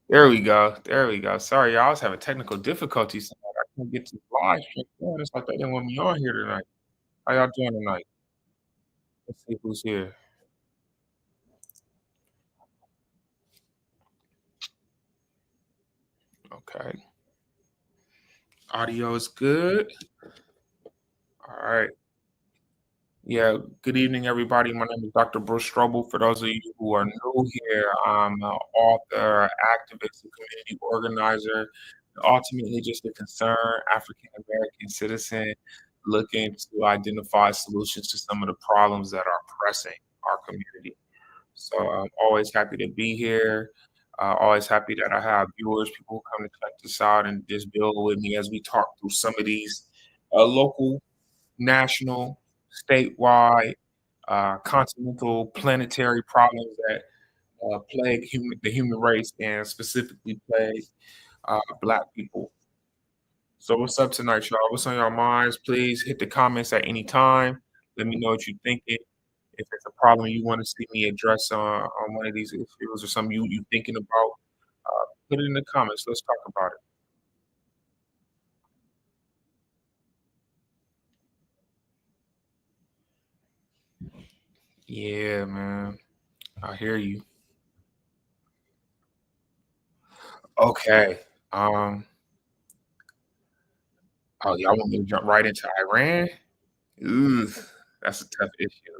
There we go. There we go. Sorry, y'all. I was having technical difficulties tonight. I couldn't get to the live stream going. It's like they didn't want me on here tonight. How y'all doing tonight? Let's see who's here. Okay. Audio is good. All right. Yeah. Good evening, everybody. My name is Dr. Bruce Strobel. For those of you who are new here, I'm an author, activist, and community organizer, ultimately just a concerned African American citizen looking to identify solutions to some of the problems that are pressing our community. So I'm always happy to be here. Always happy that I have viewers, people who come to check this out and just build with me as we talk through some of these local, national, statewide, continental, planetary problems that plague the human race and specifically plague Black people. So what's up tonight, y'all? What's on your minds? Please hit the comments at any time. Let me know what you're thinking. If it's a problem you want to see me address on one of these issues or something you thinking about, put it in the comments. Let's talk about it. Yeah, man. I hear you. Okay. Um, oh, y'all want me to jump right into Iran? Ooh, that's a tough issue.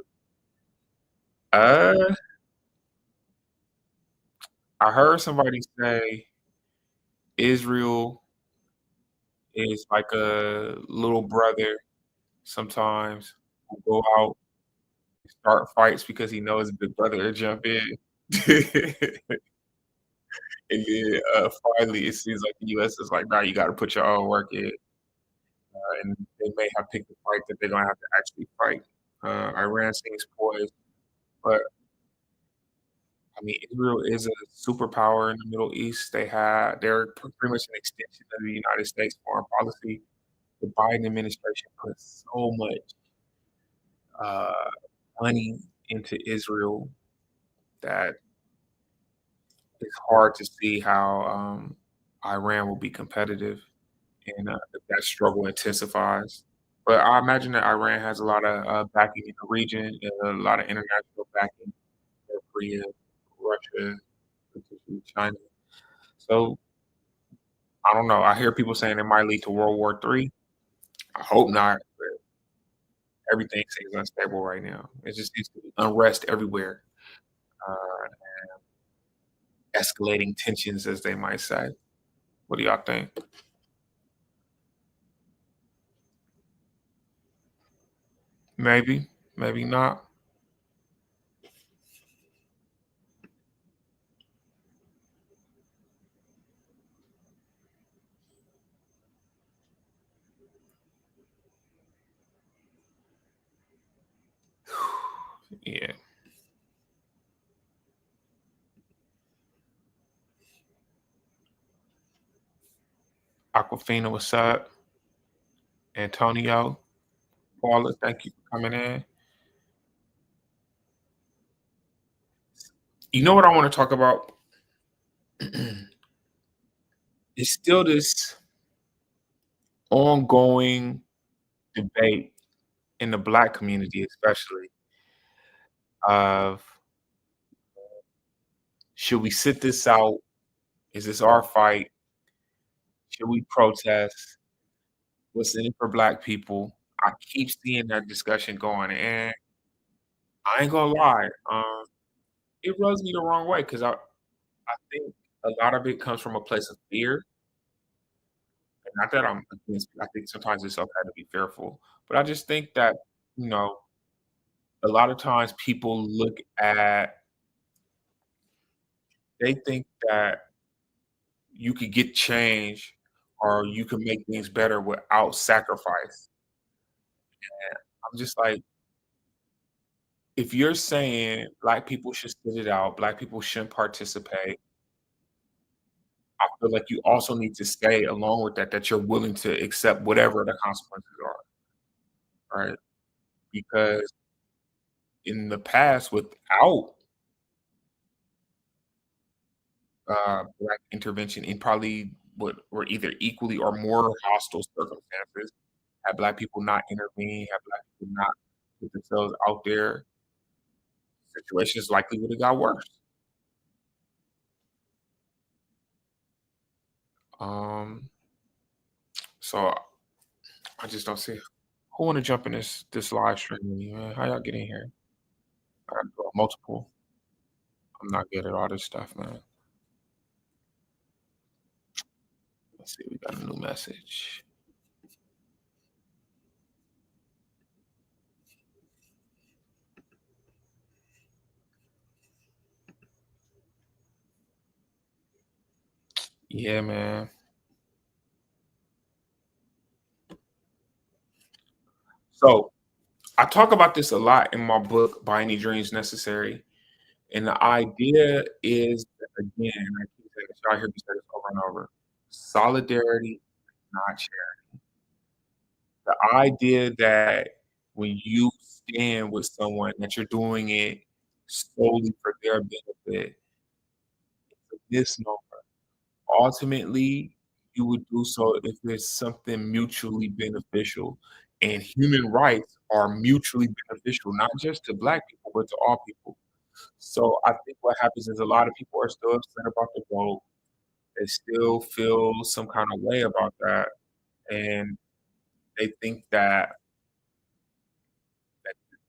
Uh, I heard somebody say Israel is like a little brother sometimes who go out and start fights because he knows his big brother will jump in. And then, finally, it seems like the US is like, "Nah, you gotta put your own work in," and they may have picked a fight that they're gonna have to actually fight. Iran seems poised, but, I mean, Israel is a superpower in the Middle East. They're pretty much an extension of the United States foreign policy. The Biden administration put so much, uh, money into Israel that it's hard to see how, Iran will be competitive and, if that struggle intensifies. But I imagine that Iran has a lot of, backing in the region and a lot of international backing, North Korea, Russia, potentially China. So, I don't know. I hear people saying it might lead to World War III. I hope not, but everything seems unstable right now. It just seems to be unrest everywhere, uh, escalating tensions, as they might say. What do y'all think? Maybe, maybe not. Yeah. Aquafina, what's up? Antonio, Paula, thank you for coming in. You know what I want to talk about? It's still this ongoing debate in the Black community, especially, of should we sit this out? Is this our fight? Should we protest? What's in it for Black people? I keep seeing that discussion going, and I ain't gonna lie, it rubs me the wrong way because I think a lot of it comes from a place of fear. And not that I'm against, I think sometimes it's okay to be fearful, but I just think that, you know, a lot of times people look at they think that you could get change or you can make things better without sacrifice. I'm just like, if you're saying Black people should sit it out, Black people shouldn't participate, I feel like you also need to say along with that, that you're willing to accept whatever the consequences are, right? Because in the past, without Black intervention in probably what were either equally or more hostile circumstances. Had Black people not intervened, had Black people not put themselves out there, situations likely would have got worse. Um, so I just don't see who wanna jump in this live stream with me, man. How y'all get in here? I gotta do multiple. I'm not good at all this stuff, man. Let's see, we got a new message. Yeah, man. So I talk about this a lot in my book, By Any Dreams Necessary. And the idea is that, again, I keep saying this, y'all hear me say this over and over. Solidarity, not charity. The idea that when you stand with someone that you're doing it solely for their benefit, it's a misnomer. Ultimately, you would do so if there's something mutually beneficial, and human rights are mutually beneficial, not just to Black people, but to all people. So I think what happens is a lot of people are still upset about the vote. They still feel some kind of way about that, and they think that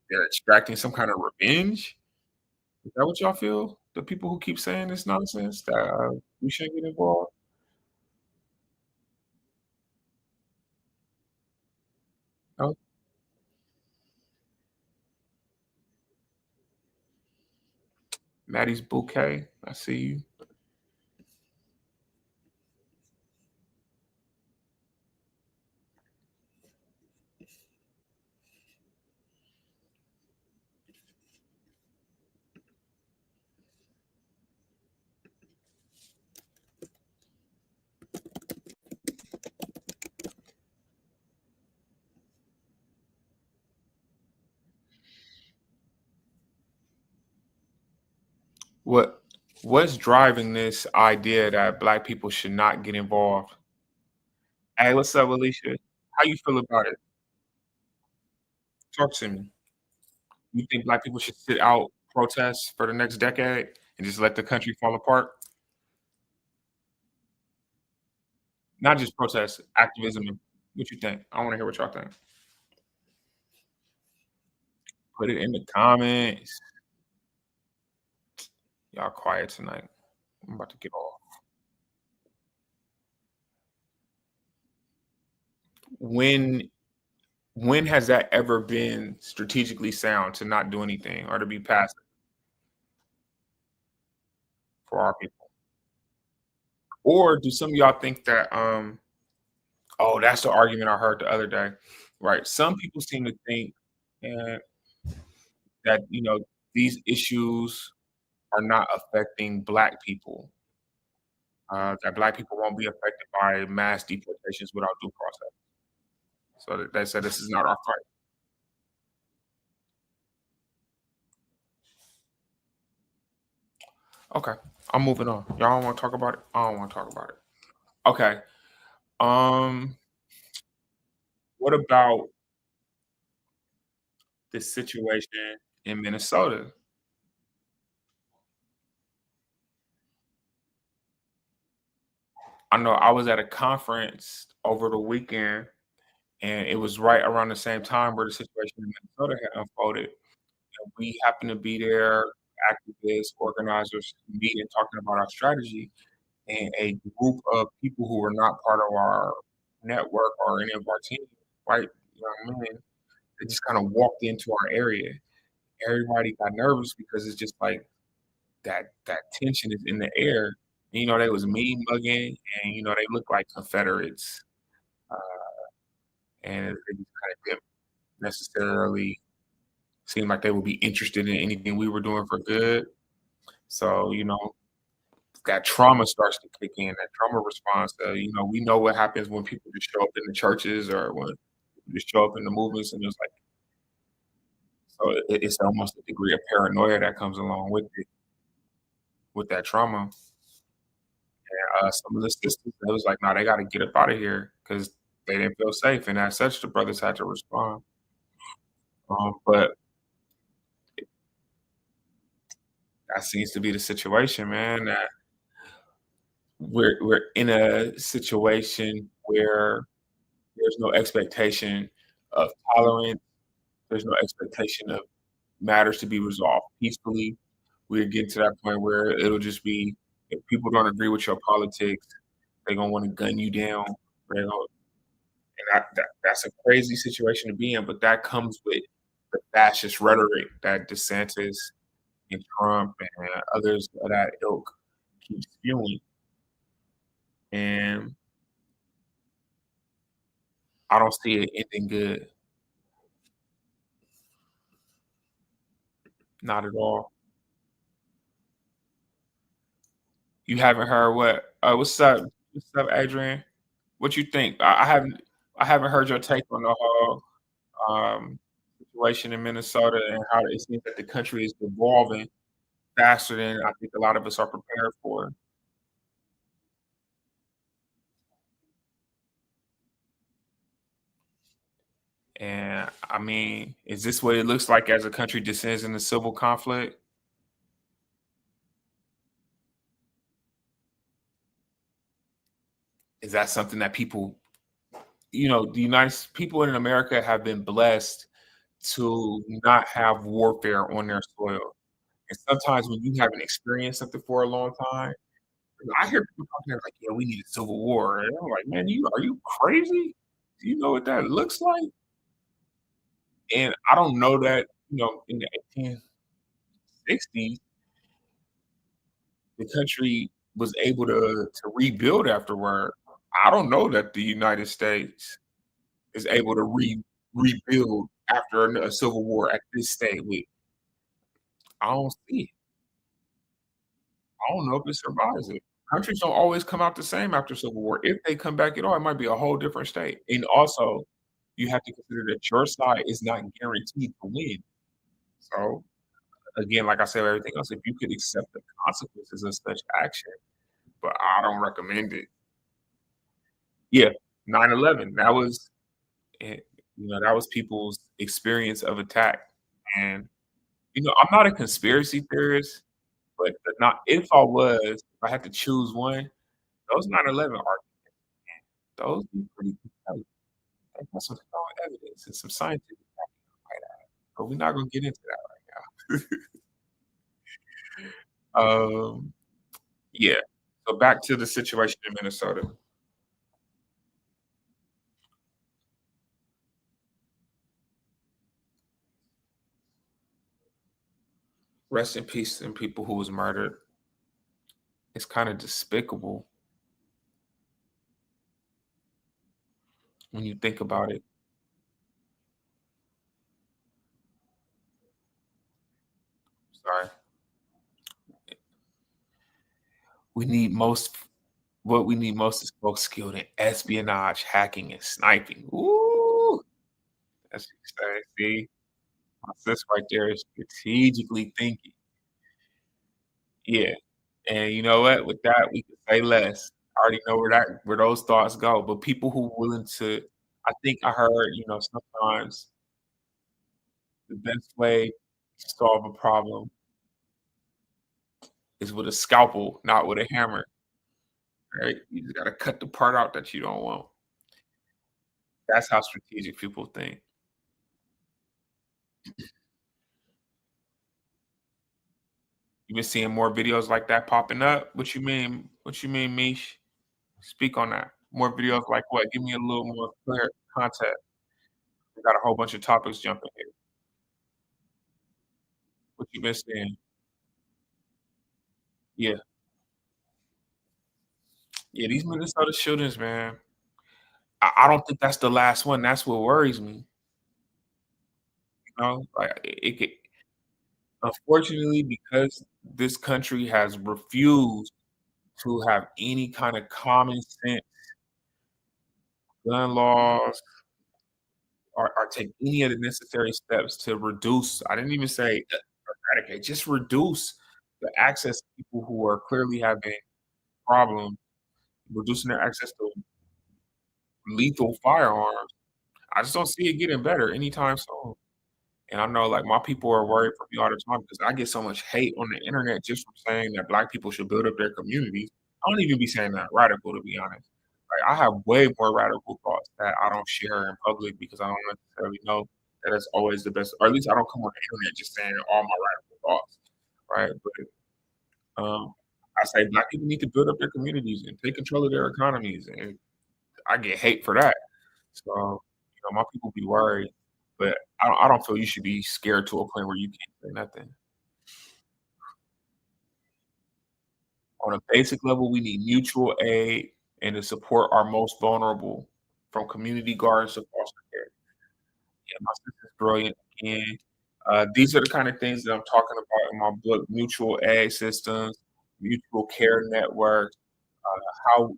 they're extracting some kind of revenge. Is that what y'all feel? The people who keep saying this nonsense that, we shouldn't get involved? No? Maddie's Bouquet, I see you. What what's driving this idea that Black people should not get involved? Hey, what's up, Alicia? How you feel about it? Talk to me. You think Black people should sit out protests for the next decade and just let the country fall apart? Not just protests, activism. What you think? I wanna hear what y'all think. Put it in the comments. Y'all quiet tonight. I'm about to get off. When when has that ever been strategically sound to not do anything or to be passive for our people? Or do some of y'all think that, oh, that's the argument I heard the other day, right? Some people seem to think, eh, that, these issues are not affecting Black people, that Black people won't be affected by mass deportations without due process. So they said this is not our fight. Okay, I'm moving on. Y'all don't wanna talk about it? I don't wanna talk about it. Okay, um, what about this situation in Minnesota? I know I was at a conference over the weekend, and it was right around the same time where the situation in Minnesota had unfolded. And we happened to be there, activists, organizers, meeting, talking about our strategy, and a group of people who were not part of our network or any of our team, white young men, they just kind of walked into our area. Everybody got nervous because it's just like that tension is in the air. And, they was mean mugging, and they looked like Confederates, uh, and it just kind of didn't necessarily seem like they would be interested in anything we were doing for good. So, that trauma starts to kick in, that trauma response. We know what happens when people just show up in the churches or when people just show up in the movements, and it's like, so it's almost a degree of paranoia that comes along with it, with that trauma. Some of the sisters, they was like, "Nah, they gotta get up out of here because they didn't feel safe," and as such, the brothers had to respond. But that seems to be the situation, man, that we're in a situation where there's no expectation of tolerance, there's no expectation of matters to be resolved peacefully. We're getting to that point where it'll just be if people don't agree with your politics, they're gonna wanna gun you down. They're gonna and that's a crazy situation to be in, but that comes with the fascist rhetoric that DeSantis and Trump and others of that ilk keep spewing, and I don't see it ending good, not at all. You haven't heard what what's up, Adrian? What you think? I haven't heard your take on the whole, situation in Minnesota and how it seems that the country is evolving faster than I think a lot of us are prepared for. And I mean, is this what it looks like as a country descends into civil conflict? Is that something that people, the people in America have been blessed to not have warfare on their soil. And sometimes when you haven't experienced something for a long time, I hear people talking they're like, "Yeah, we need a civil war." And I'm like, "Man, are you crazy? Do you know what that looks like?" And I don't know that, in the 1860s, the country was able to rebuild afterward. I don't know that the United States is able to rebuild after a civil war at this state. I don't see it. I don't know if it survives it. Countries don't always come out the same after civil war. If they come back at all, it might be a whole different state. And also, you have to consider that your side is not guaranteed to win. So, again, like I said, everything else, if you could accept the consequences of such action, but I don't recommend it. Yeah, 9/11. Eh, that was people's experience of attack. And, I'm not a conspiracy theorist, but not if I was, if I had to choose one, those 9/11 arguments, those be pretty compelling. They got some strong evidence and some scientific backing behind that, but we're not gonna get into that right now. Um, yeah. So back to the situation in Minnesota. Rest in peace and people who was murdered. It's kinda despicable when you think about it. Sorry. We need most what we need most is folks skilled in espionage, hacking, and sniping. Ooh, that's exciting. See, my sis right there is strategically thinking. Yeah, and you know what? With that, we can say less. I already know where those thoughts go, but people who willing to I think I heard, sometimes the best way to solve a problem is with a scalpel, not with a hammer, right? You just gotta cut the part out that you don't want. That's how strategic people think. You been seeing more videos like that popping up? What you mean? What you mean, Mish? Speak on that. More videos like what? Give me a little more clear context. We got a whole bunch of topics jumping here. What you been seeing? Yeah. Yeah, these Minnesota shootings, man. I don't think that's the last one. That's what worries me. Like it could unfortunately, because this country has refused to have any kind of common sense gun laws or take any of the necessary steps to reduce, I didn't even say eradicate, just reduce the access to people who are clearly having problems. reducing their access to lethal firearms. I just don't see it getting better anytime soon. And I know, like, my people are worried for me all the time because I get so much hate on the internet just from saying that Black people should build up their communities. I don't even be saying that radical, to be honest. Like, I have way more radical thoughts that I don't share in public because I don't necessarily know that it's always the best, or at least I don't come on the internet just saying all my radical thoughts, right? But I say Black people need to build up their communities and take control of their economies, and I get hate for that. So, my people be worried, but I don't feel you should be scared to a point where you can't say nothing. On a basic level, we need mutual aid and to support our most vulnerable, from community gardens to foster care. Yeah, my sister's brilliant, and these are the kind of things that I'm talking about in my book: mutual aid systems, mutual care networks, how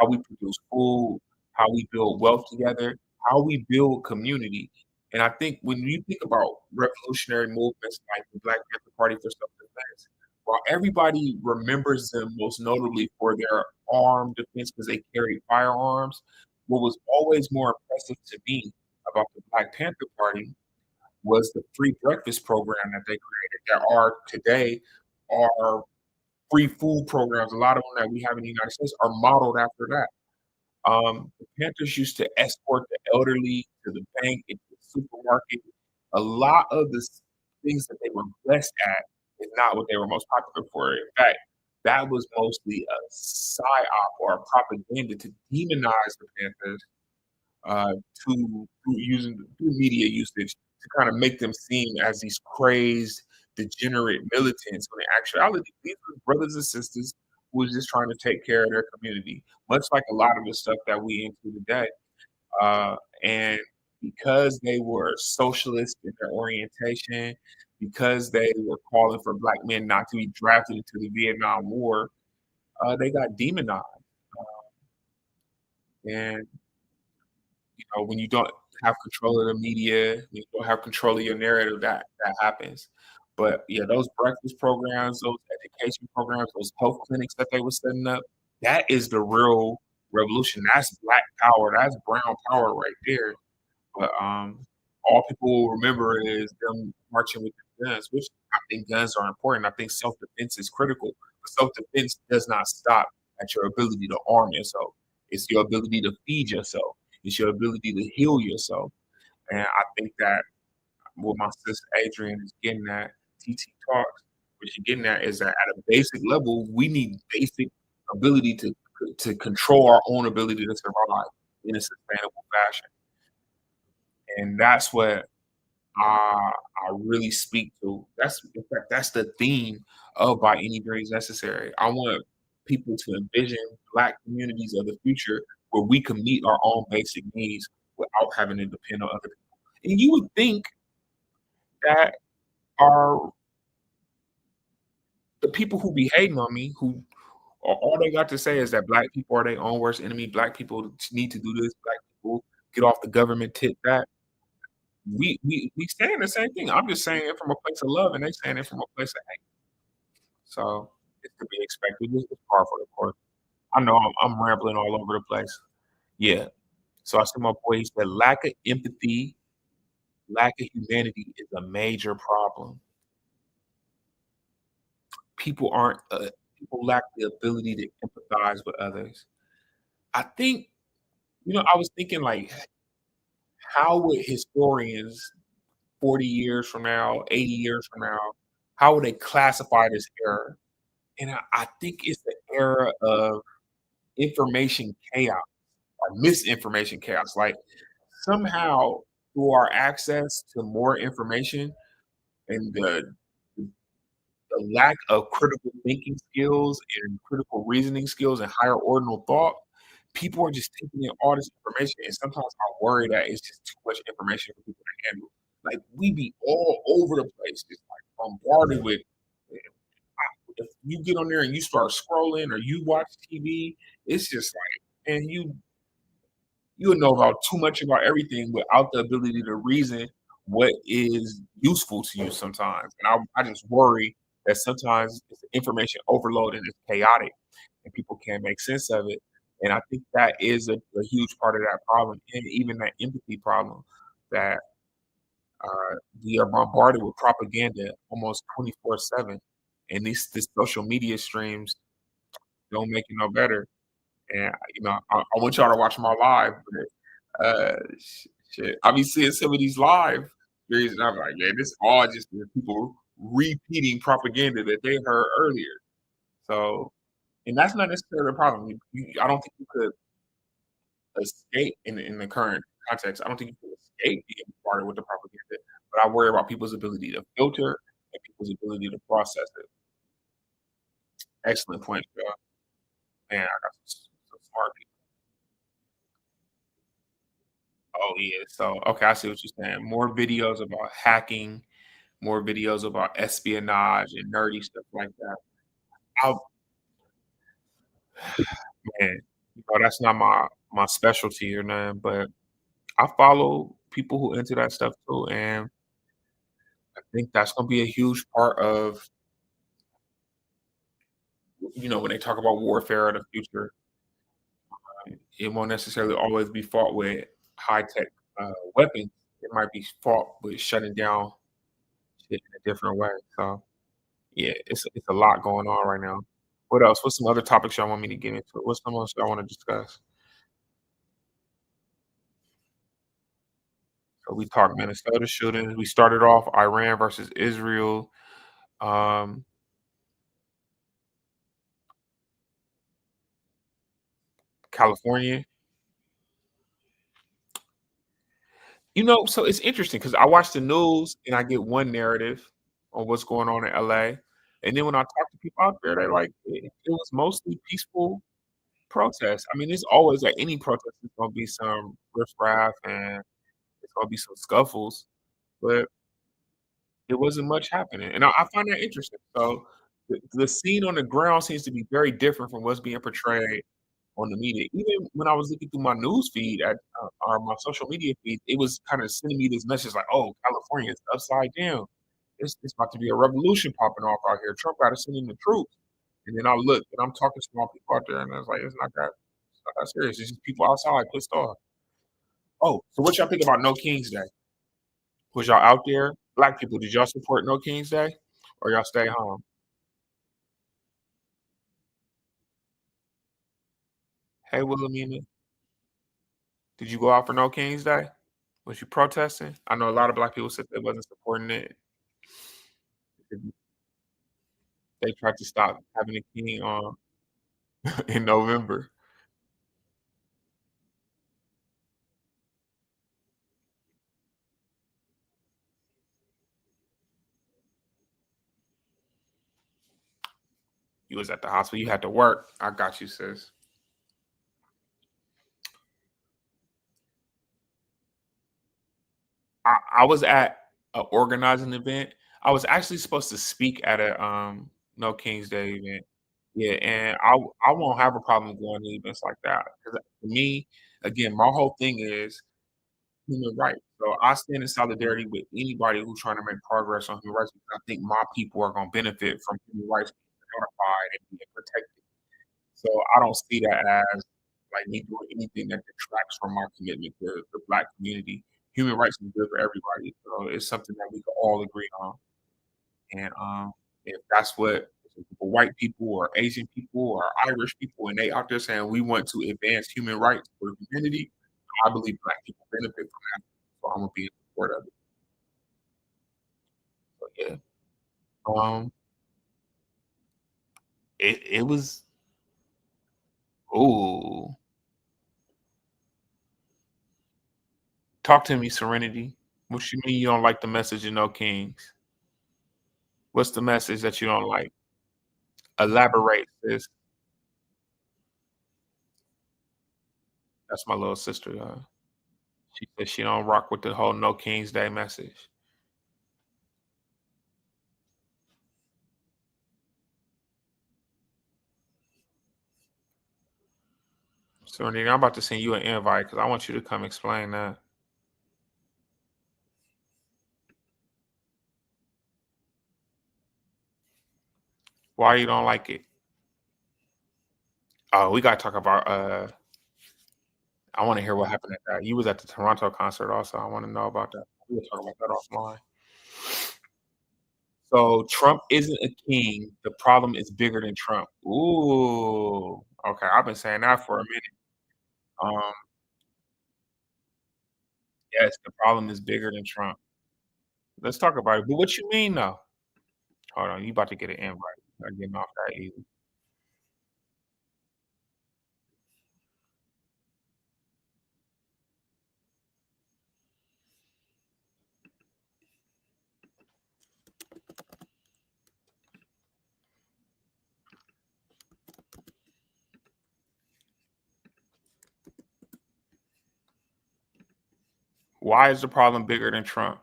we produce food, how we build wealth together, how we build community. And I think when you think about revolutionary movements like the Black Panther Party for self-defense, while everybody remembers them most notably for their armed defense because they carried firearms, what was always more impressive to me about the Black Panther Party was the free breakfast program that they created that are today are free food programs. A lot of them that we have in the United States are modeled after that. The Panthers used to escort the elderly to the bank, into the supermarket. A lot of the things that they were best at is not what they were most popular for. In fact, that was mostly a psyop or a propaganda to demonize the Panthers, uh, through media usage to kind of make them seem as these crazed, degenerate militants. When in actuality, these were brothers and sisters who was just trying to take care of their community, much like a lot of the stuff that we into today. And because they were socialist in their orientation, because they were calling for Black men not to be drafted into the Vietnam War, they got demonized. And when you don't have control of the media, when you don't have control of your narrative, that happens. But yeah, those breakfast programs, those education programs, those health clinics that they were setting up, that is the real revolution. That's Black power. That's brown power right there. But all people will remember is them marching with the guns, which I think guns are important. I think self defense is critical. But self defense does not stop at your ability to arm yourself. It's your ability to feed yourself. It's your ability to heal yourself. And I think that what my sister Adrian is getting at, TT Talks, what she's getting at is that at a basic level, we need basic ability to control our own ability to survive in a sustainable fashion. And that's what I really speak to. That's in fact that's the theme of By Any Means Necessary. I want people to envision Black communities of the future where we can meet our own basic needs without having to depend on other people. And you would think that are the people who be hating on me, who all they got to say is that Black people are their own worst enemy. Black people need to do this. Black people get off the government tit that. We saying the same thing. I'm just saying it from a place of love, and they saying it from a place of hate. So it's to be expected. It's par for the course. I know I'm rambling all over the place. Yeah. So I see my boy. He said, "Lack of empathy, lack of humanity is a major problem. People aren't. People lack the ability to empathize with others." I think I was thinking like, how would historians 40 years from now, 80 years from now, how would they classify this era? And I think it's the era of information chaos or misinformation chaos. Like somehow through our access to more information and the lack of critical thinking skills and critical reasoning skills and higher ordinal thought, people are just taking in all this information. And sometimes I worry that it's just too much information for people to handle. Like we be all over the place, just like bombarded with. If you get on there and you start scrolling or you watch TV, it's just like, and you'll know about too much about everything without the ability to reason what is useful to you sometimes. And I just worry that sometimes it's information overload and it's chaotic. and people can't make sense of it. And I think that is a huge part of that problem, and even that empathy problem that we are bombarded with propaganda almost 24/7, and these social media streams don't make it no better. And, I want y'all to watch my live, but, shit, I be seeing some of these live series, and I'm like, "Man, this all just the people repeating propaganda that they heard earlier." So and that's not necessarily a problem. I don't think you could escape in the current context. I don't think you can escape being bombarded with the propaganda, but I worry about people's ability to filter and people's ability to process it. Excellent point, bro. Man, I got some smart people. Oh, yeah. So, okay, I see what you're saying. More videos about hacking, more videos about espionage and nerdy stuff like that. Oh, man, that's not my specialty or nothing, but I follow people who into that stuff too, and I think that's gonna be a huge part of, when they talk about warfare in the future, it won't necessarily always be fought with high tech weapons. It might be fought with shutting down shit in a different way. So yeah, it's a lot going on right now. What else? What's some other topics y'all want me to get into? What's some else y'all want to discuss? So we talked Minnesota shootings. We started off Iran versus Israel. Um, California. So it's interesting because I watch the news and I get one narrative on what's going on in LA. And then when I talk to people out there, they're like, it was mostly peaceful protests. I mean, it's always like any protest, there's gonna be some riffraff and it's gonna be some scuffles, but it wasn't much happening. And I find that interesting. So the scene on the ground seems to be very different from what's being portrayed on the media. Even when I was looking through my news feed or my social media feed, it was kind of sending me this message like, "Oh, California is upside down. It's about to be a revolution popping off out here. Trump got to send in the troops." And then I look and I'm talking to small people out there, and I was like, it's not that serious. It's just people outside pissed off." Oh, so what y'all think about No King's Day? Was y'all out there? Black people, did y'all support No King's Day, or y'all stay home? Hey, Wilhelmina, did you go out for No King's Day? Was you protesting? I know a lot of black people said they wasn't supporting it. They tried to stop having a king on in November. You was at the hospital, you had to work. I got you, sis. I was at a organizing event. I was actually supposed to speak at a, No King's Day event. Yeah, and I won't have a problem going to events like that. Because for me, again, my whole thing is human rights. So I stand in solidarity with anybody who's trying to make progress on human rights because I think my people are gonna benefit from human rights being codified and being protected. So I don't see that as like me doing anything that detracts from my commitment to the Black community. Human rights is good for everybody, so it's something that we can all agree on. And if that's what white people or Asian people or Irish people, and they out there saying we want to advance human rights for humanity, I believe Black people benefit from that. So I'm gonna be in support of it. So yeah. Um, it was ooh. Talk to me, Serenity. What you mean you don't like the message of No Kings? What's the message that you don't like? Elaborate, sis. That's my little sister, she said she don't rock with the whole No Kings Day message. Serenity, I'm about to send you an invite because I want you to come explain that. Why you don't like it? Oh, we gotta talk about, I wanna hear what happened at that. You was at the Toronto concert also, I wanna know about that. We'll talk about that offline. So, Trump isn't a king, the problem is bigger than Trump. Ooh, okay, I've been saying that for a minute. Um, yes, the problem is bigger than Trump. Let's talk about it, but what you mean, though? Hold on, you about to get an invite. Not getting off that easy. Why is the problem bigger than Trump?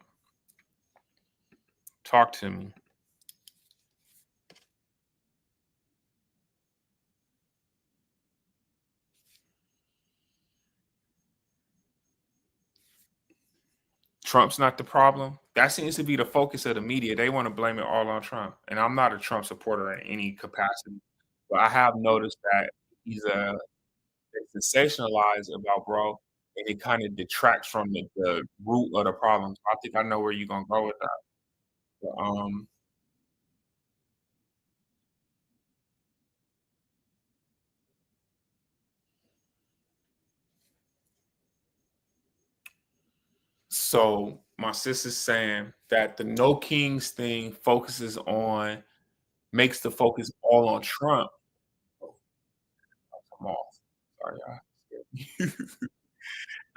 Talk to me. Trump's not the problem. That seems to be the focus of the media. They want to blame it all on Trump. And I'm not a Trump supporter in any capacity. But I have noticed that he's they sensationalize about bro, and it kind of detracts from the root of the problem. So I think I know where you're gonna go with that. But, so my sister's saying that the no kings thing focuses on makes the focus all on Trump. Oh, I'm off. Sorry,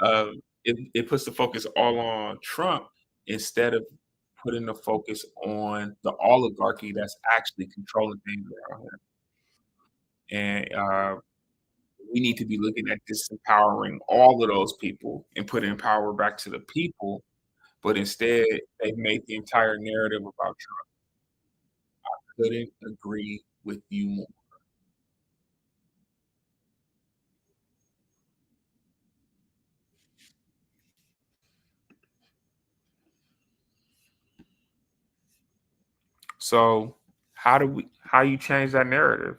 y'all. It puts the focus all on Trump instead of putting the focus on the oligarchy that's actually controlling things around here. And we need to be looking at disempowering all of those people and putting power back to the people. But instead, they've made the entire narrative about Trump. Couldn't agree with you more. So, how you change that narrative?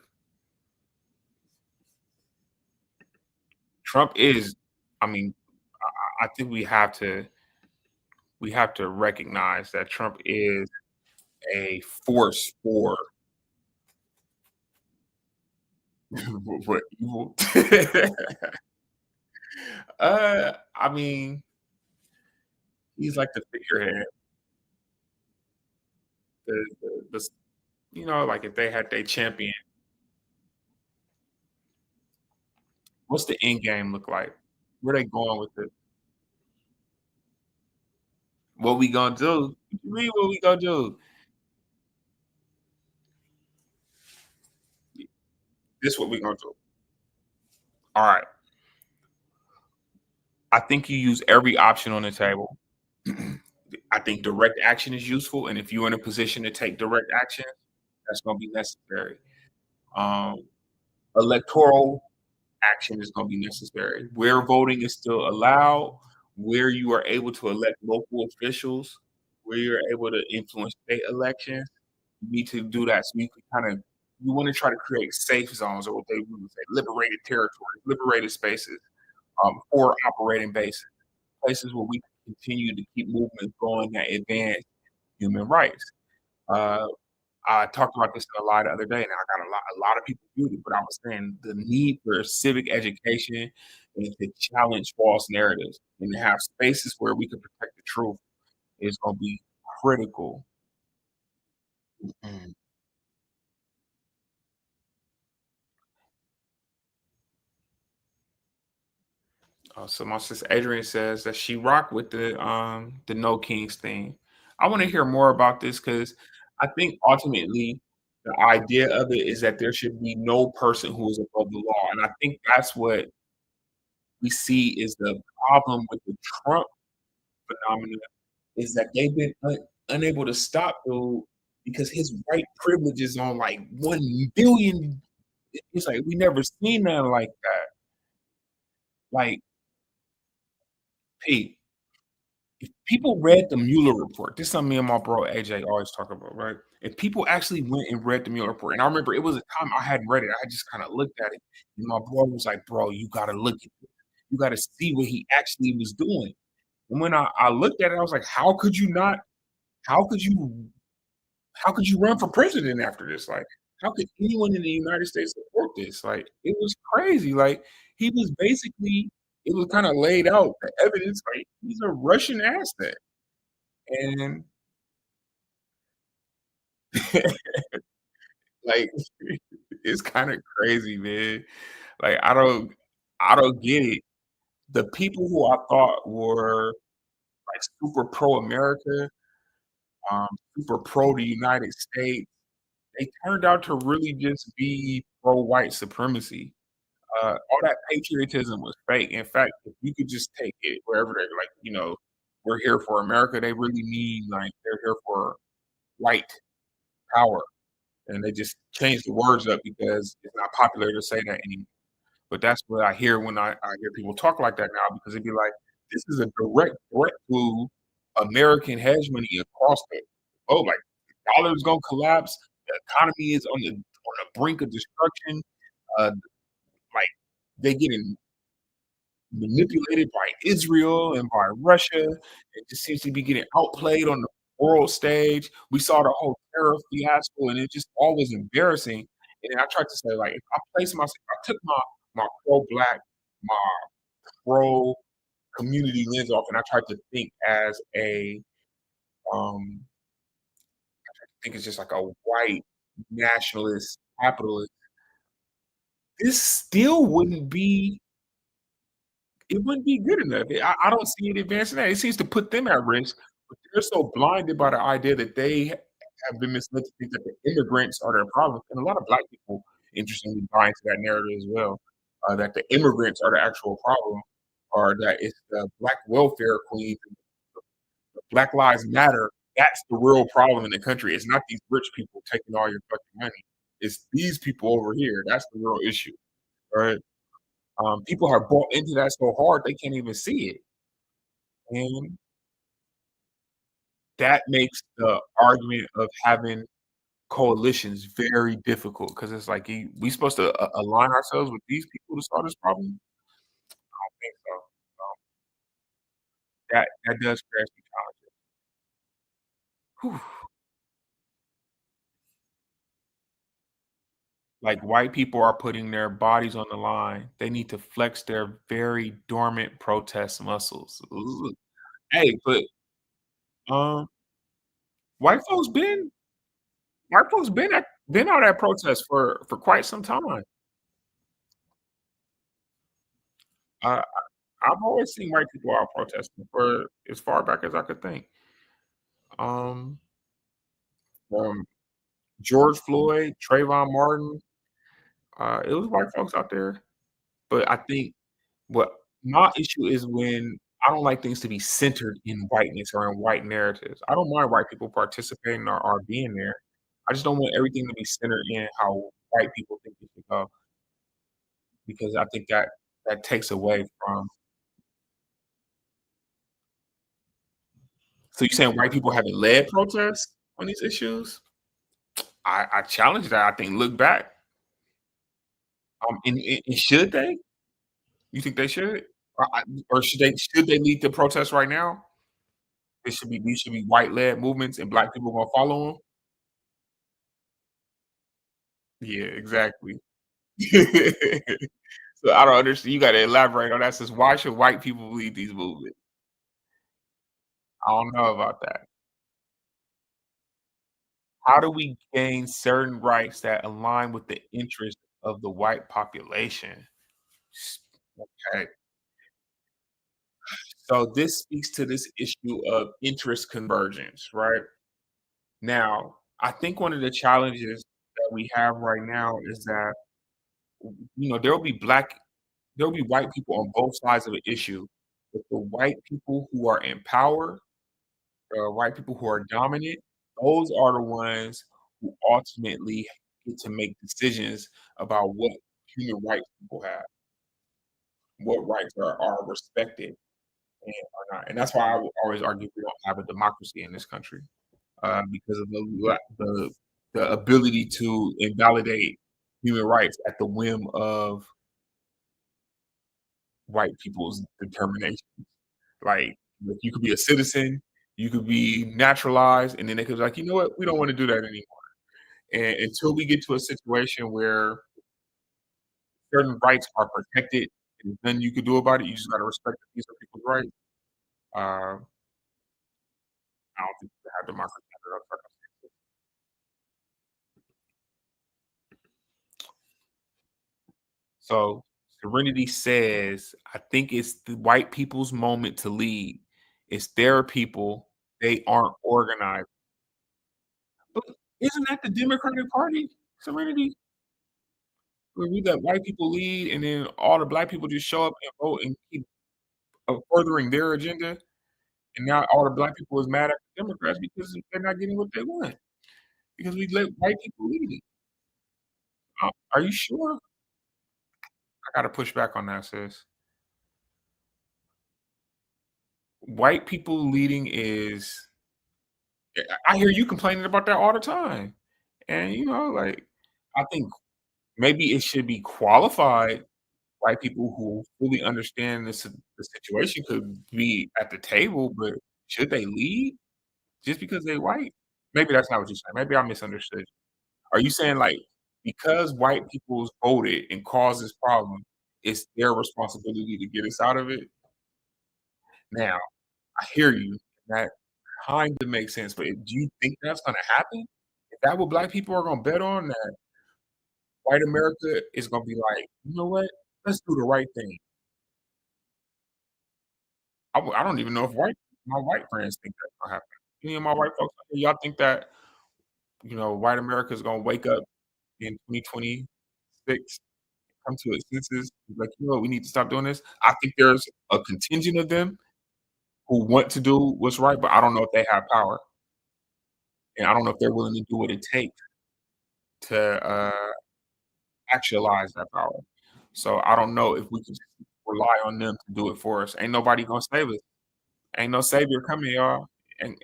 Trump is, I mean, I think we have to recognize that Trump is a force for what evil. I mean, he's like the figurehead. The like if they had their champion, what's the end game look like? Where they going with it? What we gonna do? What you mean what we gonna do? This what we gonna do. All right. I think you use every option on the table. I think direct action is useful, and if you're in a position to take direct action, that's gonna be necessary. Um, Electoral action is gonna be necessary. Where voting is still allowed, where you are able to elect local officials, where you're able to influence state elections, you need to do that so you can you wanna try to create safe zones or what they would say, liberated territories, liberated spaces, for operating bases, places where we can continue to keep movements going that advance human rights. Uh, I talked about this a lot the other day, and I got a lot of people viewed it, but I was saying the need for civic education and to challenge false narratives and to have spaces where we can protect the truth is gonna be critical. Mhm. So my sister Adrian says that she rocked with the No Kings thing. I want to hear more about this because I think ultimately the idea of it is that there should be no person who is above the law, and I think that's what we see is the problem with the Trump phenomenon is that they've been unable to stop dude because his white privilege is on like 1 billion. It's like we never seen nothing like that. Like, Pete, if people read the Mueller report, this is something me and my bro AJ always talk about, right? And people actually went and read the Mueller report, and I remember it was a time I hadn't read it, I just kinda looked at it, and my boy was like, "Bro, you gotta look at this. You gotta see what he actually was doing." And when I looked at it, I was like, how could you how could you run for president after this? Like, how could anyone in the United States support this? Like, it was crazy, like, he was basically it was kinda laid out, the evidence, like, he's a Russian asset, and like, it's kinda crazy, man. Like, I don't get it. The people who I thought were, like, super pro-America, super pro the United States, they turned out to really just be pro-white supremacy. All that patriotism was fake. In fact, if you could just take it wherever they're like, "We're here for America," they really mean, like, they're here for white power, and they just changed the words up because it's not popular to say that anymore. But that's what I hear when I hear people talk like that now because it'd be like, this is a direct threat to American hegemony across the globe. Like, the dollar's gonna collapse, the economy is on the brink of destruction, uh, like, they getting manipulated by Israel and by Russia. It just seems to be getting outplayed on the world stage. We saw the whole tariff fiasco, and it just all was embarrassing. And I tried to say, like, if I place myself, I took my pro-black, my pro-community lens off, and I tried to think as a um, I think it's just like a white nationalist capitalist. This still wouldn't be good enough. I don't see it advancing that. It seems to put them at risk, but they're so blinded by the idea that they have been misled to think that the immigrants are their problem, and a lot of black people, interestingly, buy into that narrative as well, that the immigrants are the actual problem, or that it's the black welfare queens, the Black Lives Matter, that's the real problem in the country. It's not these rich people taking all your fucking money. It's these people over here. That's the real issue, right? People have bought into that so hard they can't even see it. And that makes the argument of having coalitions very difficult because it's like we supposed to align ourselves with these people to solve this problem? I don't think so. Um, that does create some challenges. Whew. Like, white people are putting their bodies on the line. They need to flex their very dormant protest muscles. Ooh. Hey, but, um, white folks been white folks been out at protests for quite some time. Uh, I've always seen white people out protesting for as far back as I could think. Um, from George Floyd, Trayvon Martin, it was white folks out there. But I think what my issue is when I don't like things to be centered in whiteness or in white narratives. I don't mind white people participating or being there. I just don't want everything to be centered in how white people think it should go because I think that takes away from. So you're saying white people haven't led protests on these issues? I challenge that. I think look back. And should they? You think they should? Or should they lead the protests right now? These should be white led movements and black people gonna follow them. Yeah, exactly. So I don't understand. You gotta elaborate on that. Says why should white people lead these movements? I don't know about that. How do we gain certain rights that align with the interest of the white population? S- Okay. So this speaks to this issue of interest convergence, right? Now, I think one of the challenges that we have right now is that there'll be white people on both sides of the issue, but the white people who are in power, white people who are dominant, those are the ones who ultimately get to make decisions about what human rights people have, what rights are respected and are not. And that's why I will always argue we don't have a democracy in this country. because of the ability to invalidate human rights at the whim of white people's determination. Like you could be a citizen, you could be naturalized, and then they could be like, you know what, we don't want to do that anymore. And until we get to a situation where certain rights are protected, and then you can do about it. You just got to respect the peace of people's rights. Uh, I don't think we have democracy under those circumstances. So Serenity says, I think it's the white people's moment to lead. It's their people. They aren't organized. But isn't that the Democratic Party, Serenity? Where we let white people lead, and then all the black people just show up and vote and keep furthering their agenda. And now all the black people is mad at the Democrats because they're not getting what they want because we let white people lead it. Are you sure? I gotta push back on that, sis. White people leading is I hear you complaining about that all the time. And, like, I think maybe it should be qualified white people who fully understand the situation could be at the table, but should they lead just because they white? Maybe that's not what you're saying. Maybe I misunderstood. Are you saying, like, because white people's voted and caused this problem, it's their responsibility to get us out of it? Now, I hear you. That kinda makes sense, but do you think that's gonna happen? Is that what black people are gonna bet on? That white America is gonna be like, "You know what? Let's do the right thing." I don't even know if my white friends think that's gonna happen. Any of my white folks out there, y'all think that, white America is gonna wake up in 2026, come to its senses, like, "You know what? We need to stop doing this." I think there's a contingent of them who want to do what's right, but I don't know if they have power, and I don't know if they're willing to do what it takes to, actualize that power. So, I don't know if we can just rely on them to do it for us. Ain't nobody gonna save us. Ain't no savior coming, y'all, and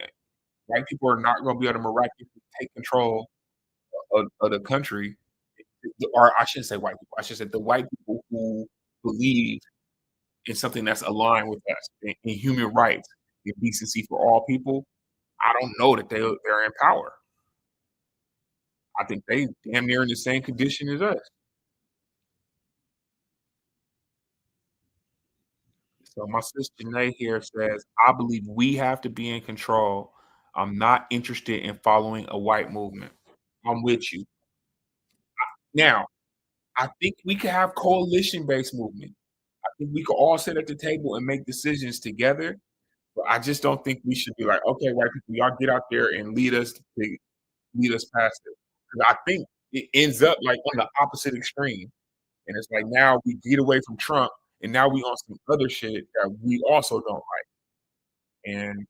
white people are not gonna be able to miraculously take control of the country, or I shouldn't say white people, I should say the white people who believe in something that's aligned with us, in human rights, in decency for all people. I don't know that they're in power. I think they damn near in the same condition as us. So my sister Janae here says, "I believe we have to be in control. I'm not interested in following a white movement." I'm with you. Now, I think we could have coalition-based movement. I think we could all sit at the table and make decisions together, but I just don't think we should be like, "Okay, white people, y'all get out there and lead us past it." 'Cause I think it ends up, like, on the opposite extreme, and it's like now we get away from Trump, and now we on some other shit that we also don't like, and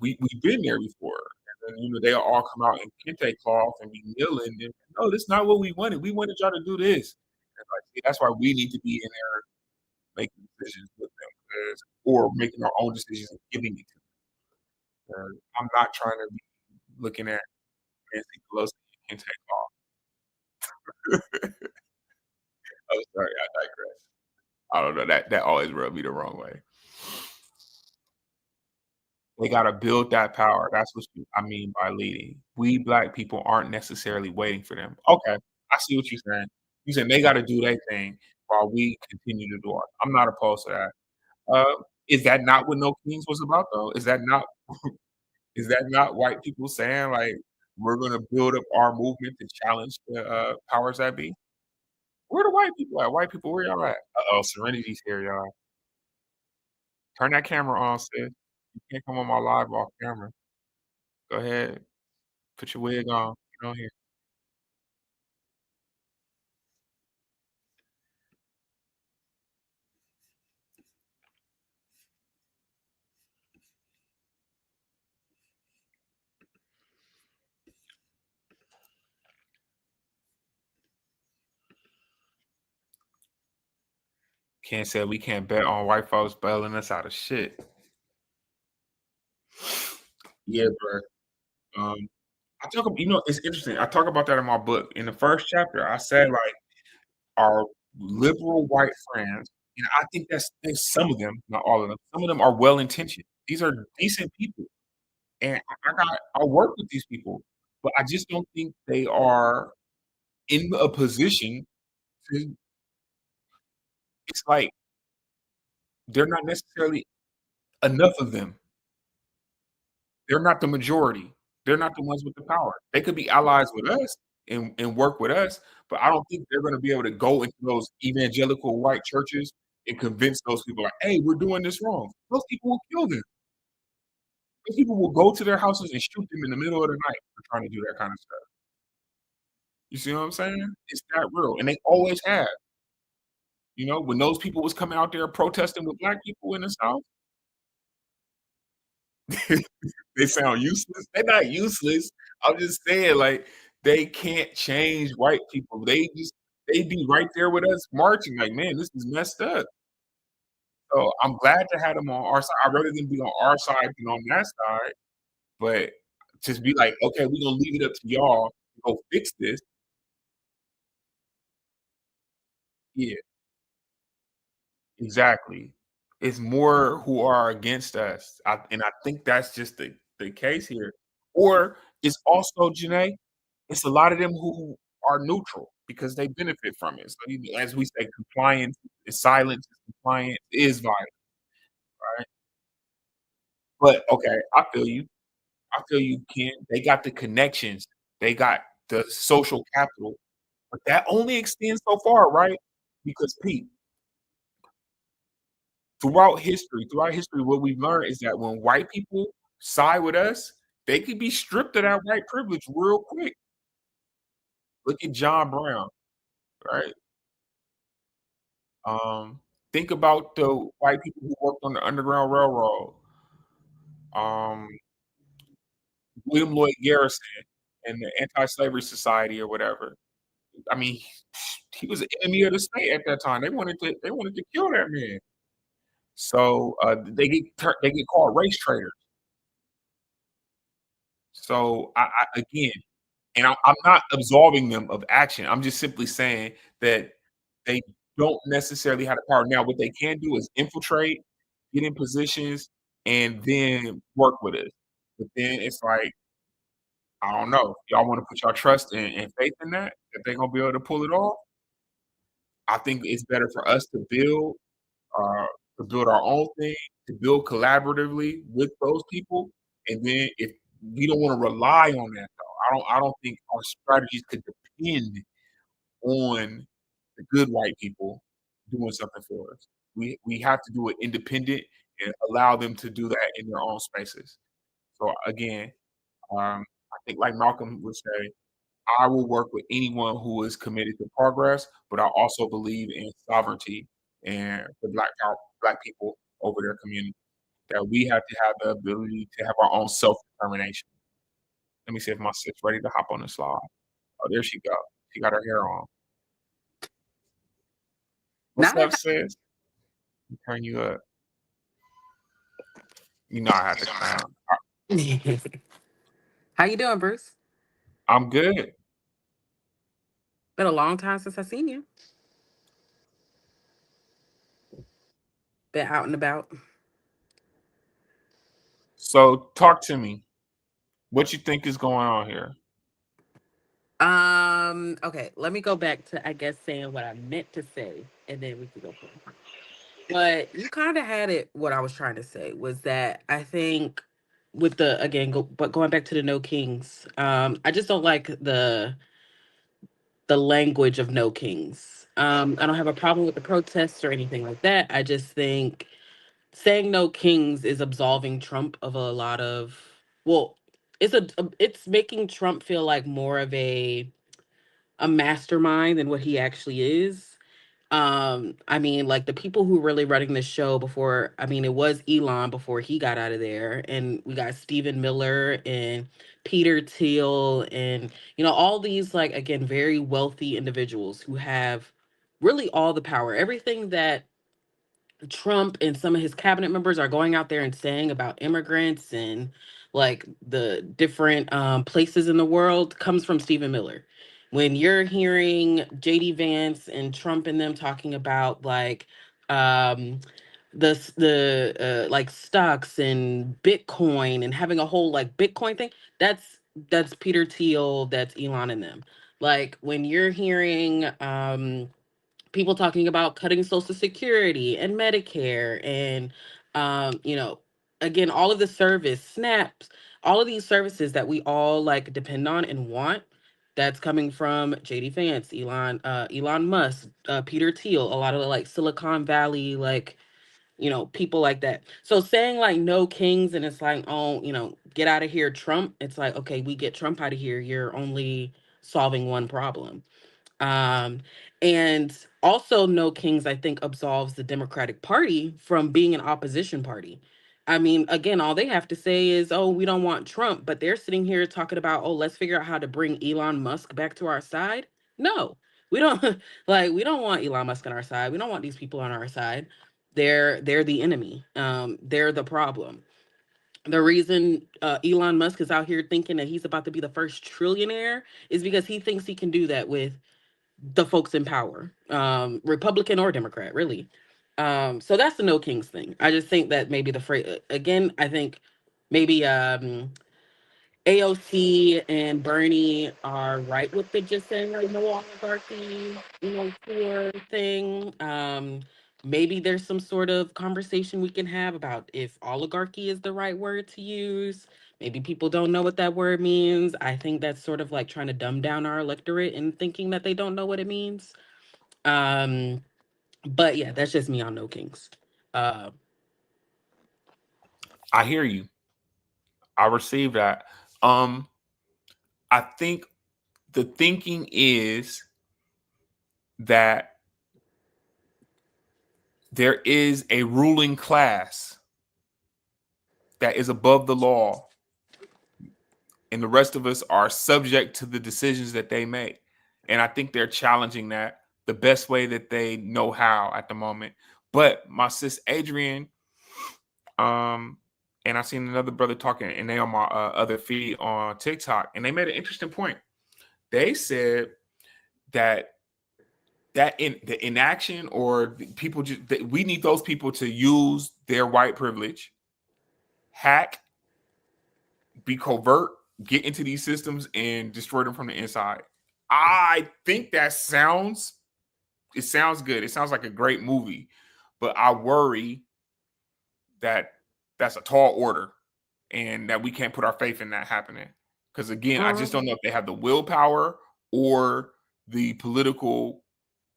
we've been there before, and then, they all come out in kente cloth and be kneeling and, "No, this not what we wanted. We wanted y'all to do this." And, like, see, that's why we need to be in there making decisions with them, 'cause or making our own decisions and giving it to them. I'm not trying to be looking at Nancy Pelosi in kente cloth. Oh, sorry, I digress. I don't know, that always rubbed me the wrong way. They gotta build that power, that's what I mean by leading. We black people aren't necessarily waiting for them. Okay, I see what you're saying. You saying they gotta do their thing while we continue to do ours. I'm not opposed to that. Is that not what No Kings was about, though? Is that not white people saying, like, "We're gonna build up our movement to challenge the, powers that be"? Where the white people at? White people, where y'all at? Uh-oh, Serenity's here, y'all. Turn that camera on, sis. You can't come on my live off camera. Go ahead. Put your wig on. Get on here. Can't say we can't bet on white folks bailing us out of shit. Yeah, bro. Um, it's interesting. I talk about that in my book. In the first chapter, I said like our liberal white friends, and I think there's some of them, not all of them. Some of them are well intentioned. These are decent people, and I work with these people, but I just don't think they are in a position to. It's like they're not necessarily enough of them. They're not the majority. They're not the ones with the power. They could be allies with us and work with us, but I don't think they're gonna be able to go into those evangelical white churches and convince those people like, "Hey, we're doing this wrong." Those people will kill them. Those people will go to their houses and shoot them in the middle of the night for trying to do that kind of stuff. You see what I'm saying? It's that real, and they always have. When those people was coming out there protesting with black people in the South, they sound useless. They're not useless. I'm just saying, like, they can't change white people. They be right there with us marching, like, man, this is messed up. So I'm glad to have them on our side. I'd rather them be on our side than on that side. But just be like, okay, we're gonna leave it up to y'all to go fix this. Yeah, exactly. It's more who are against us. And I think that's just the case here. Or it's also, Janae, it's a lot of them who are neutral because they benefit from it. So, as we say, compliance is silence is compliance is violence, right? But okay, I feel you, Ken. They got the connections, they got the social capital, but that only extends so far, right? Because Pete, throughout history, what we've learned is that when white people side with us, they could be stripped of that white privilege real quick. Look at John Brown, right? Um, think about the white people who worked on the Underground Railroad, um, William Lloyd Garrison and the Anti-Slavery Society or whatever. I mean, he was an enemy of the state at that time. They wanted to kill that man. So they get called race traitors. So again, and I'm not absolving them of action. I'm just simply saying that they don't necessarily have the power. Now, what they can do is infiltrate, get in positions, and then work with us. But then it's like, I don't know. Y'all want to put your trust and faith in that they're gonna be able to pull it off. I think it's better for us uh, to build our own thing, to build collaboratively with those people, and then if we don't want to rely on that though. I don't think our strategies could depend on the good white people doing something for us. We have to do it independent and allow them to do that in their own spaces. So again, I think like Malcolm would say, I will work with anyone who is committed to progress, but I also believe in sovereignty and the black people over their community. That we have to have the ability to have our own self determination. Let me see if my sis ready to hop on the slide. Oh, there she go. She got her hair on. What's Now up, sis? Turn you up. I had to clown. how you doing, Bruce? I'm good. Been a long time since I seen you. Been out and about. So talk to me. What you think is going on here? Okay, let me go back to I guess saying what I meant to say, and then we can go from there. But you kind of had it. What I was trying to say was that I think with the again, but going back to the no kings, I just don't like the language of no kings. I don't have a problem with the protests or anything like that. I just think saying no kings is absolving Trump of a lot of well, it's making Trump feel like more of a mastermind than what he actually is. I mean, like the people who really running the show before, I mean, it was Elon before he got out of there, and we got Stephen Miller and Peter Thiel, and all these like again very wealthy individuals who have really all the power. Everything that Trump and some of his cabinet members are going out there and saying about immigrants and like the different places in the world comes from Stephen Miller. When you're hearing JD Vance and Trump and them talking about like um the like stocks and Bitcoin and having a whole like Bitcoin thing, that's Peter Thiel, that's Elon and them. Like when you're hearing people talking about cutting social security and Medicare and again all of the service snaps, all of these services that we all like depend on and want, that's coming from JD Vance, Elon Musk, Peter Thiel, a lot of the like Silicon Valley, like people like that. So saying like no kings and it's like, oh, get out of here, Trump. It's like, okay, we get Trump out of here. You're only solving one problem. Um, and also, No Kings, I think, absolves the Democratic Party from being an opposition party. I mean, again, all they have to say is, oh, we don't want Trump, but they're sitting here talking about, oh, let's figure out how to bring Elon Musk back to our side. No, we don't we don't want Elon Musk on our side. We don't want these people on our side. They're the enemy. They're the problem. The reason Elon Musk is out here thinking that he's about to be the first trillionaire is because he thinks he can do that with the folks in power, Republican or Democrat, really. So that's the No Kings thing. I just think that maybe the phrase again. I think maybe AOC and Bernie are right with the just saying like no oligarchy, tour thing. Maybe there's some sort of conversation we can have about if oligarchy is the right word to use. Maybe people don't know what that word means. I think that's sort of like trying to dumb down our electorate and thinking that they don't know what it means. Um, but yeah, that's just me on No Kings. Uh, I hear you. I receive that. I think the thinking is that there is a ruling class that is above the law, and the rest of us are subject to the decisions that they make. And I think they're challenging that the best way that they know how at the moment. But my sis Adrian, and I seen another brother talking, and they on my other feed on TikTok, and they made an interesting point. They said that in the inaction or the people just we need those people to use their white privilege, hack, be covert, get into these systems and destroy them from the inside. I think that sounds good. It sounds like a great movie, but I worry that that's a tall order and that we can't put our faith in that happening. Because again, I just don't know if they have the willpower or the political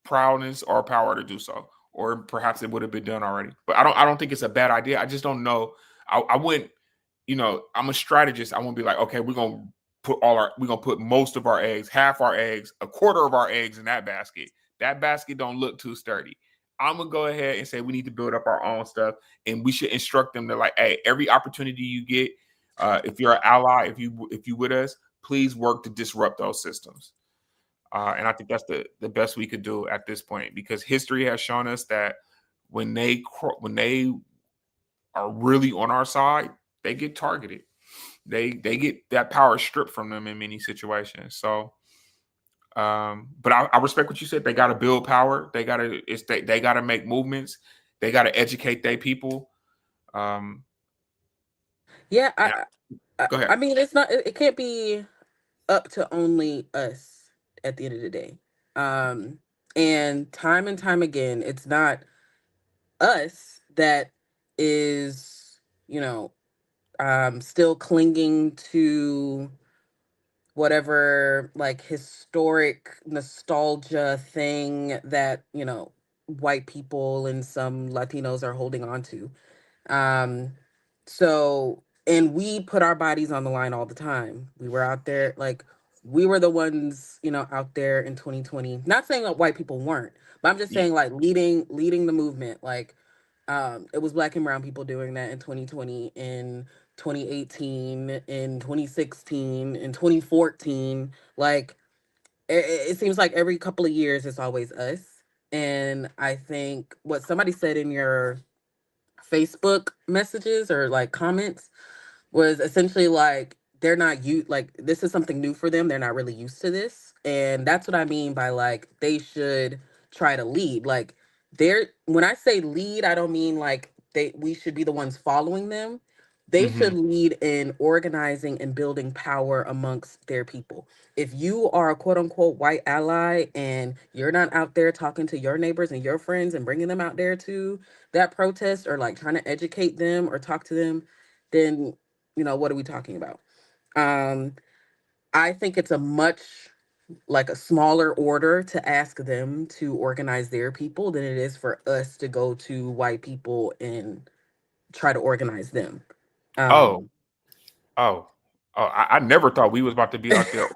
prowess or power to do so, or perhaps it would have been done already. But I don't think it's a bad idea. I just don't know. I wouldn't, I'm a strategist. I won't be like, okay, we're gonna put most of our eggs, half our eggs, a quarter of our eggs in that basket. That basket don't look too sturdy. I'm gonna go ahead and say we need to build up our own stuff, and we should instruct them to like, hey, every opportunity you get, if you're an ally, if you with us, please work to disrupt those systems. And I think that's the best we could do at this point, because history has shown us that when they are really on our side, they get targeted. They get that power stripped from them in many situations. So, but I respect what you said. They got to build power. They got to make movements. They got to educate their people. yeah, Yeah, go ahead. I mean, it's not. It can't be up to only us at the end of the day. And time again, it's not us that is, still clinging to whatever like historic nostalgia thing that, white people and some Latinos are holding on to. Um, so, and we put our bodies on the line all the time. We were out there, like, we were the ones, out there in 2020. Not saying that white people weren't, but I'm just Yeah. saying, like, leading the movement. Like, it was black and brown people doing that in 2020, in 2018, in 2016, in 2014. Like, it seems like every couple of years it's always us. And I think what somebody said in your Facebook messages or like comments was essentially like they're not like this is something new for them. They're not really used to this. And that's what I mean by like they should try to lead. Like they're when I say lead, I don't mean like we should be the ones following them. They should Hmm. lead in organizing and building power amongst their people. If you are a quote unquote white ally and you're not out there talking to your neighbors and your friends and bringing them out there to that protest or like trying to educate them or talk to them, then what are we talking about? Um, I think it's a much like a smaller order to ask them to organize their people than it is for us to go to white people and try to organize them. Oh, Um, oh, oh! I never thought we was about to be out there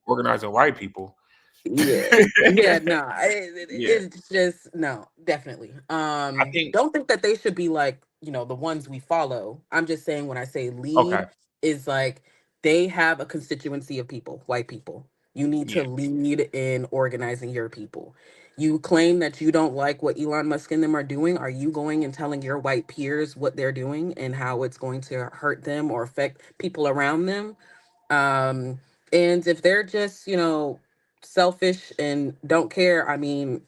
organizing white people. Yeah. Yeah, no. Yeah, It's just no, definitely. I think Don't think that they should be like, the ones we follow. I'm just saying when I say okay. lead is like they have a constituency of people, white people. You need Yeah, to lead in organizing your people. You claim that you don't like what Elon Musk and them are doing. Are you going and telling your white peers what they're doing and how it's going to hurt them or affect people around them? Um, and if they're just, selfish and don't care, I mean,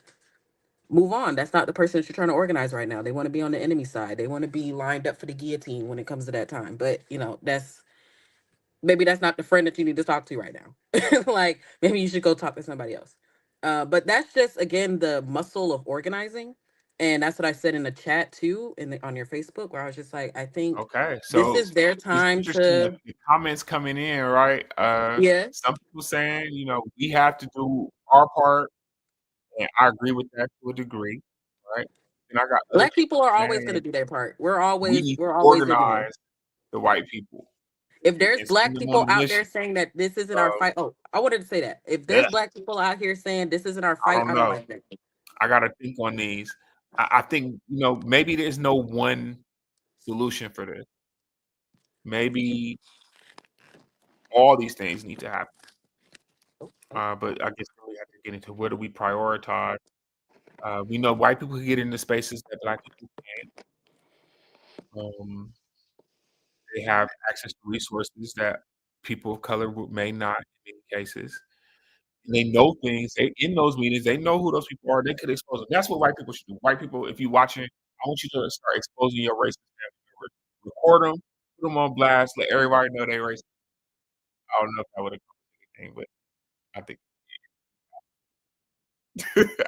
move on. That's not the person that you're trying to organize right now. They want to be on the enemy side. They want to be lined up for the guillotine when it comes to that time. But, that's maybe that's not the friend that you need to talk to right now. Like maybe you should go talk to somebody else. But that's just again the muscle of organizing. And that's what I said in the chat too, on your Facebook, where I was just like, I think okay. this So is their it's time interesting to, the comments coming in, right? yeah. Some people saying, we have to do our part, and I agree with that to a degree, right? And I got other Black people people are always going saying to do their part. we need We're to always in there. organize the white people If there's and send black them on people the out there mission. saying that this isn't our Uh, fight, oh, I wanted to say that. If there's yeah, black people out here saying this isn't our I fight, don't I don't know. like that. I got to think on these. I think maybe there's no one solution for this. Maybe all these things need to happen. Oh, oh, But I guess we have to get into where do we prioritize. We know white people can get into spaces that black people can't. They have access to resources that people of color may not in many cases. And they know things. In those meetings, they know who those people are. They could expose them. That's what white people should do. White people, if you're watching, I want you to start exposing your racist family members. Record them, put them on blast, let everybody know they're racist. I don't know if that would have accomplished anything, but I think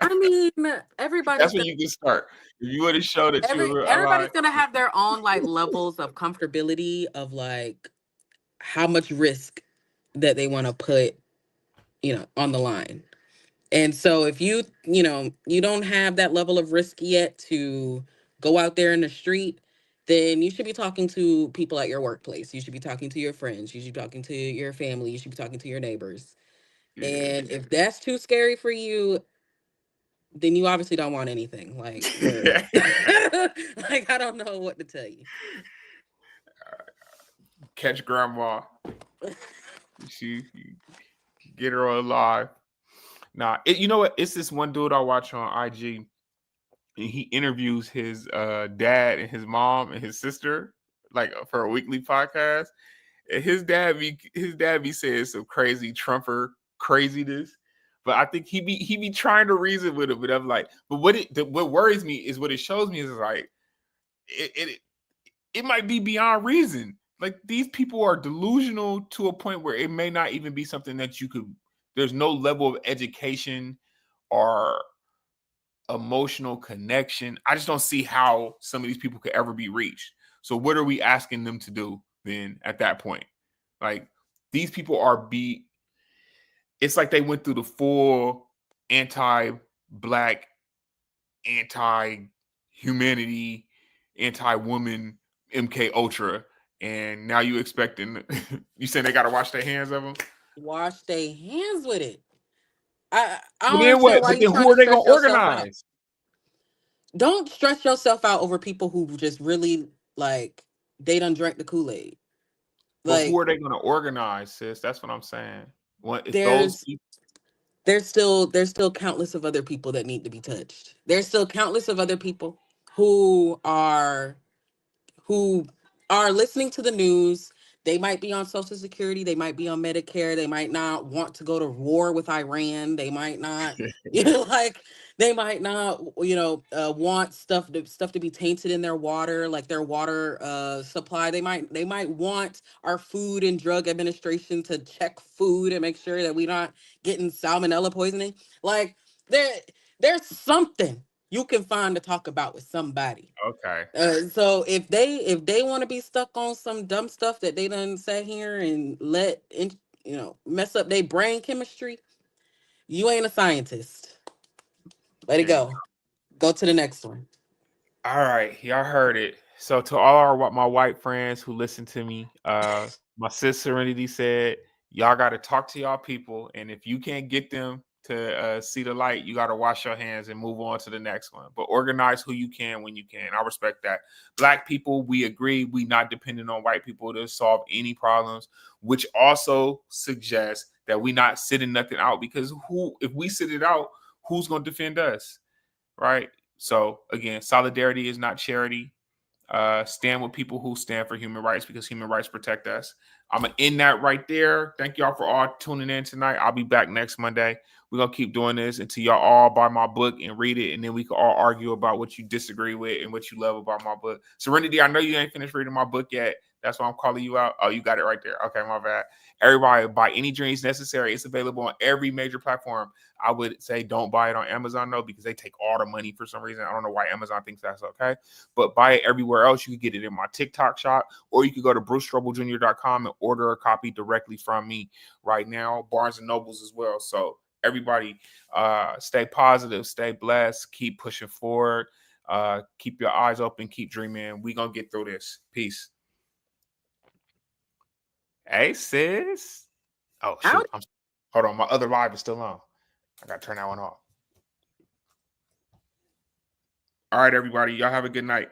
I mean, everybody's that's when gonna you can start. If you want to show that you're a real ally, everybody's gonna have their own like levels of comfortability of like how much risk that they want to put, on the line. And so if you don't have that level of risk yet to go out there in the street, then you should be talking to people at your workplace. You should be talking to your friends. You should be talking to your family. You should be talking to your neighbors. yeah. And if that's too scary for you, then you obviously don't want anything. Like, word. Like, I don't know what to tell you. Catch grandma. She get her alive. Nah, you know what? It's this one dude I watch on IG. And he interviews his dad and his mom and his sister like for a weekly podcast. And his dad be saying some crazy Trumper craziness. But I think he be trying to reason with it, but I'm like, but what worries me is what it shows me is like it it might be beyond reason. Like these people are delusional to a point where it may not even be something that you could. There's no level of education or emotional connection. I just don't see how some of these people could ever be reached. So what are we asking them to do then at that point? Like these people are it's like they went through the full anti-black, anti-humanity, anti-woman MK Ultra, and now you expecting you saying they gotta wash their hands of them? Wash their hands with it. I But don't then understand what? why But you then trying who to are they gonna stress yourself out. organize? Don't stress yourself out over people who just really like they done drank the Kool-Aid. But who Like are they gonna organize, sis? That's what I'm saying. What it's those there's people. there's still countless of other people that need to be touched. There's still countless of other people who are who are listening to the news. They might be on Social Security. They might be on Medicare. They might not want to go to war with Iran. They might not, like they might not, want stuff to be tainted in their water, like their water supply. They might want our Food and Drug Administration to check food and make sure that we're not getting salmonella poisoning. Like there, there's something you can find to talk about with somebody. Okay. So if they want to be stuck on some dumb stuff that they done sat here and mess up their brain chemistry, you ain't a scientist. Let it There you go. Go to the next one. All right, y'all heard it. So to all my white friends who listen to me, my sis Serenity said, y'all got to talk to y'all people, and if you can't get them to see the light, you got to wash your hands and move on to the next one. But organize who you can when you can. I respect that. Black people, we agree, we not dependent on white people to solve any problems, which also suggests that we not sitting nothing out, because if we sit it out, who's going to defend us, right? So again, solidarity is not charity. Stand with people who stand for human rights, because human rights protect us. I'm gonna end that right there. Thank y'all for all tuning in tonight. I'll be back next Monday. We're gonna keep doing this until y'all all buy my book and read it, and then we can all argue about what you disagree with and what you love about my book. Serenity, I know you ain't finished reading my book yet. That's why I'm calling you out. Oh, you got it right there. Okay, my bad. Everybody, buy Any Dreams Necessary. It's available on every major platform. I would say don't buy it on Amazon, though, because they take all the money for some reason. I don't know why Amazon thinks that's okay. But buy it everywhere else. You can get it in my TikTok shop, or you can go to BruceStrobelJr.com and order a copy directly from me right now. Barnes and Nobles as well. So everybody, stay positive, stay blessed, keep pushing forward, keep your eyes open, keep dreaming. We gonna get through this. Peace. Hey, sis. Oh, shoot. Hold on. My other live is still on. I got to turn that one off. All right, everybody. Y'all have a good night.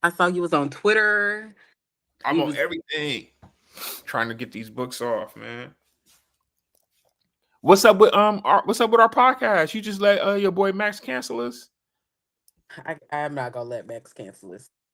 I saw you was on Twitter. I'm on everything. Trying to get these books off, man. What's up with our podcast? You just let your boy Max cancel us? I'm not gonna let Max cancel us.